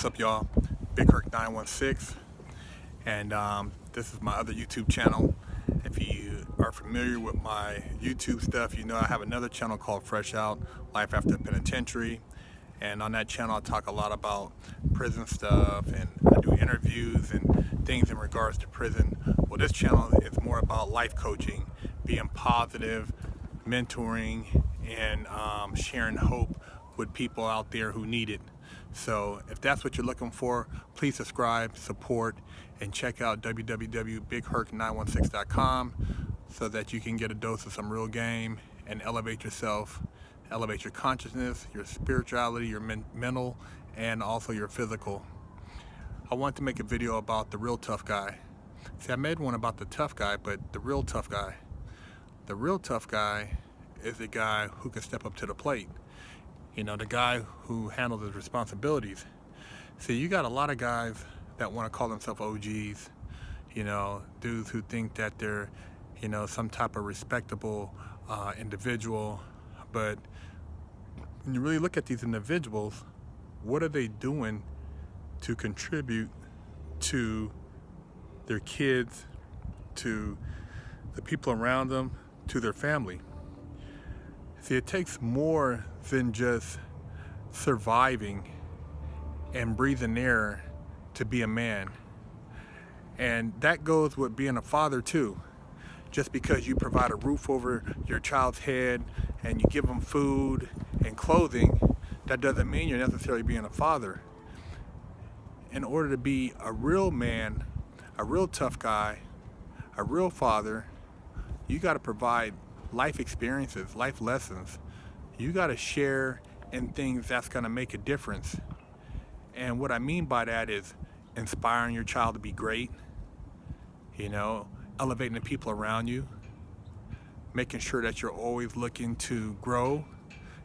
What's up, y'all? Big Herc 916, and this is my other YouTube channel. If you are familiar with my YouTube stuff, you know I have another channel called Fresh Out, Life After Penitentiary, and on that channel I talk a lot about prison stuff, and I do interviews and things in regards to prison. Well, this channel is more about life coaching, being positive, mentoring, and sharing hope with people out there who need it. So if that's what you're looking for, please subscribe, support, and check out www.bigherc916.com so that you can get a dose of some real game and elevate yourself, elevate your consciousness, your spirituality, your mental, and also your physical. I want to make a video about the real tough guy. See, I made one about the tough guy, but the real tough guy. The real tough guy is the guy who can step up to the plate. You know, the guy who handles his responsibilities. See, you got a lot of guys that want to call themselves OGs, you know, dudes who think that they're, you know, some type of respectable individual. But when you really look at these individuals, what are they doing to contribute to their kids, to the people around them, to their family? See, it takes more than just surviving and breathing air to be a man. And that goes with being a father too. Just because you provide a roof over your child's head and you give them food and clothing, that doesn't mean you're necessarily being a father. In order to be a real man, a real tough guy, a real father, you got to provide life experiences, life lessons. You got to share in things that's going to make a difference. And what I mean by that is inspiring your child to be great, you know, elevating the people around you, making sure that you're always looking to grow,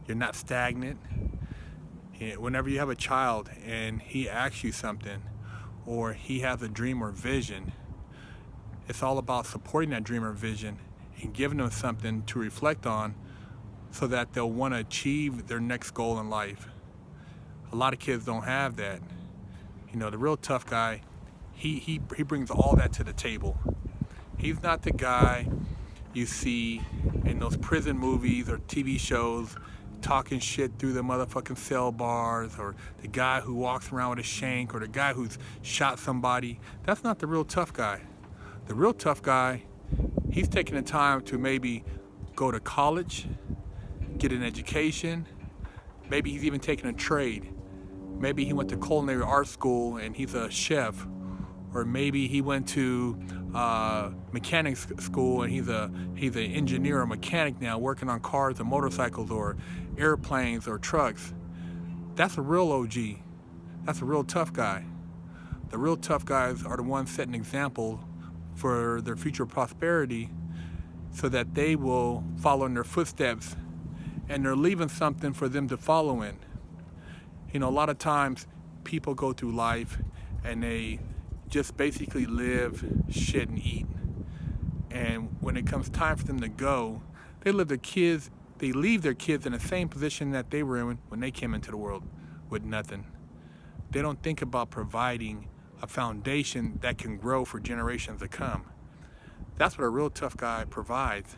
you're not stagnant. Whenever you have a child and he asks you something or he has a dream or vision, it's all about supporting that dream or vision and giving them something to reflect on so that they'll want to achieve their next goal in life. A lot of kids don't have that. You know, the real tough guy, he brings all that to the table. He's not the guy you see in those prison movies or TV shows talking shit through the motherfucking cell bars, or the guy who walks around with a shank, or the guy who's shot somebody. That's not the real tough guy. The real tough guy, he's taking the time to maybe go to college, get an education. Maybe he's even taking a trade. Maybe he went to culinary art school and he's a chef. Or maybe he went to mechanics school and he's an engineer or mechanic now, working on cars and motorcycles or airplanes or trucks. That's a real OG. That's a real tough guy. The real tough guys are the ones setting example for their future prosperity so that they will follow in their footsteps, and they're leaving something for them to follow in. You know, a lot of times people go through life and they just basically live, shit, and eat. And when it comes time for them to go, they leave their kids in the same position that they were in when they came into the world, with nothing. They don't think about providing a foundation that can grow for generations to come. That's what a real tough guy provides,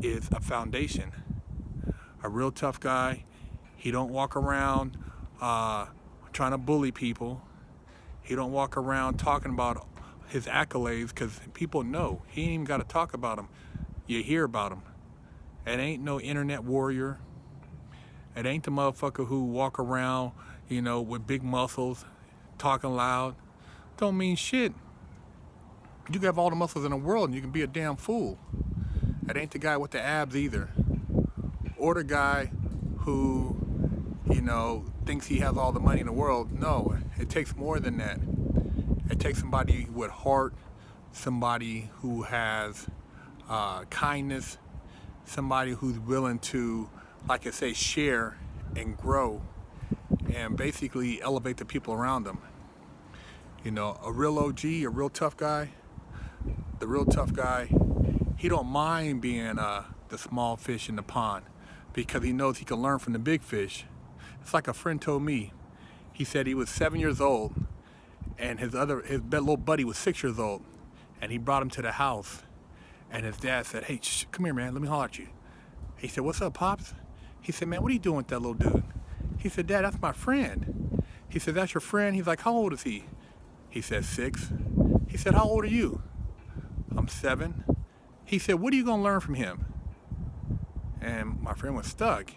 is a foundation. A real tough guy, he don't walk around trying to bully people. He don't walk around talking about his accolades, because people know. He ain't even got to talk about them. You hear about him. It ain't no internet warrior. It ain't the motherfucker who walk around, you know, with big muscles, talking loud. Don't mean shit. You can have all the muscles in the world and you can be a damn fool. It ain't the guy with the abs either. Or the guy who, you know, thinks he has all the money in the world. No, it takes more than that. It takes somebody with heart, somebody who has kindness, somebody who's willing to, like I say, share and grow and basically elevate the people around them. You know, a real OG, a real tough guy, the real tough guy, he don't mind being the small fish in the pond, because he knows he can learn from the big fish. It's like a friend told me, He said he was 7 years old, and his little buddy was 6 years old, and he brought him to the house, and his dad said, "Hey, shh, come here, man, let me holler at you." He said, "What's up, Pops?" He said, "Man, what are you doing with that little dude?" He said, "Dad, that's my friend." He said, "That's your friend?" He's like, "How old is he?" He said, 6. He said, "How old are you?" "I'm 7. He said, "What are you gonna learn from him?" And my friend was stuck.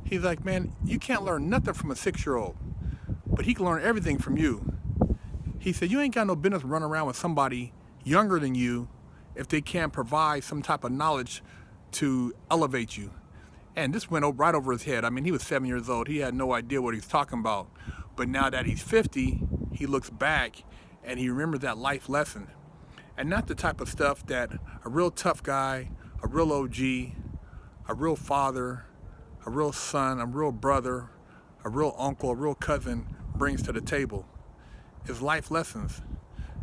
He's like, "Man, you can't learn nothing from a 6-year-old, but he can learn everything from you." He said, "You ain't got no business running around with somebody younger than you if they can't provide some type of knowledge to elevate you." And this went right over his head. I mean, he was 7 years old. He had no idea what he was talking about. But now that he's 50, he looks back and he remembers that life lesson. And not the type of stuff that a real tough guy, a real OG, a real father, a real son, a real brother, a real uncle, a real cousin brings to the table. It's life lessons.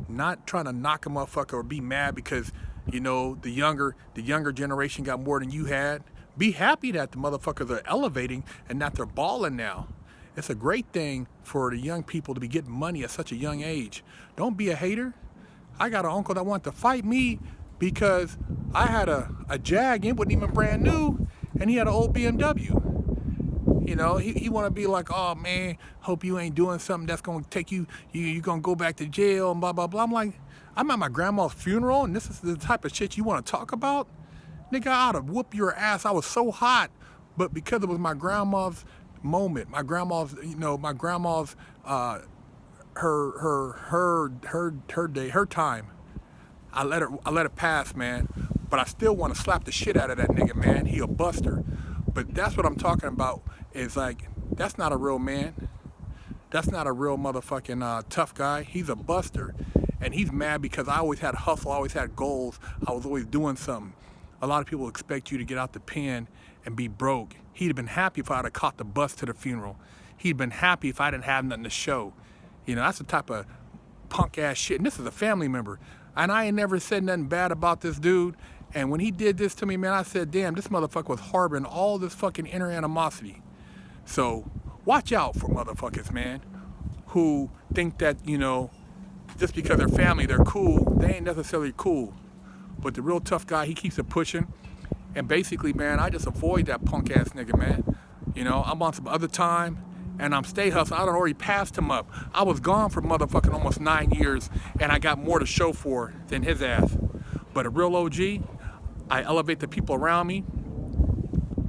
Not trying to knock a motherfucker or be mad because, you know, the younger generation got more than you had. Be happy that the motherfuckers are elevating and that they're balling now. It's a great thing for the young people to be getting money at such a young age. Don't be a hater. I got an uncle that wanted to fight me because I had a Jag, it wasn't even brand new, and he had an old BMW. You know, he want to be like, "Oh man, hope you ain't doing something that's gonna take you gonna go back to jail and blah blah blah." I'm like, I'm at my grandma's funeral and this is the type of shit you want to talk about? Nigga, I ought to whoop your ass. I was so hot, but because it was my grandma's moment, my grandma's, you know, my grandma's her day, her time, I let it pass, man. But I still want to slap the shit out of that nigga, man. He a buster. But that's what I'm talking about. Is like, that's not a real man. That's not a real motherfucking tough guy. He's a buster. And he's mad because I always had hustle, I always had goals. I was always doing something. A lot of people expect you to get out the pen and be broke. He'd have been happy if I'd have caught the bus to the funeral. He'd been happy if I didn't have nothing to show. You know, that's the type of punk ass shit. And this is a family member. And I ain't never said nothing bad about this dude. And when he did this to me, man, I said, damn, this motherfucker was harboring all this fucking inner animosity. So watch out for motherfuckers, man, who think that, you know, just because they're family, they're cool. They ain't necessarily cool. But the real tough guy, he keeps it pushing. And basically, man, I just avoid that punk ass nigga, man. You know, I'm on some other time and I'm stay hustling. I done already passed him up. I was gone for motherfucking almost 9 years and I got more to show for than his ass. But a real OG, I elevate the people around me.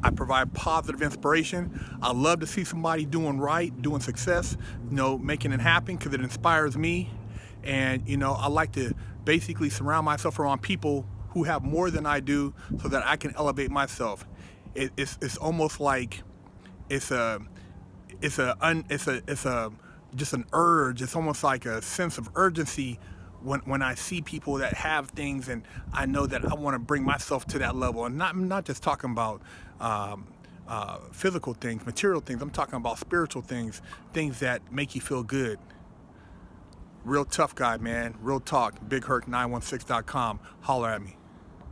I provide positive inspiration. I love to see somebody doing right, doing success, you know, making it happen because it inspires me. And, you know, I like to basically surround myself around people who have more than I do so that I can elevate myself. It's almost like it's just an urge. It's almost like a sense of urgency when I see people that have things, and I know that I want to bring myself to that level. And I'm not just talking about physical things, material things. I'm talking about spiritual things, things that make you feel good. Real tough guy, man. Real talk. BigHurt916.com. Holler at me.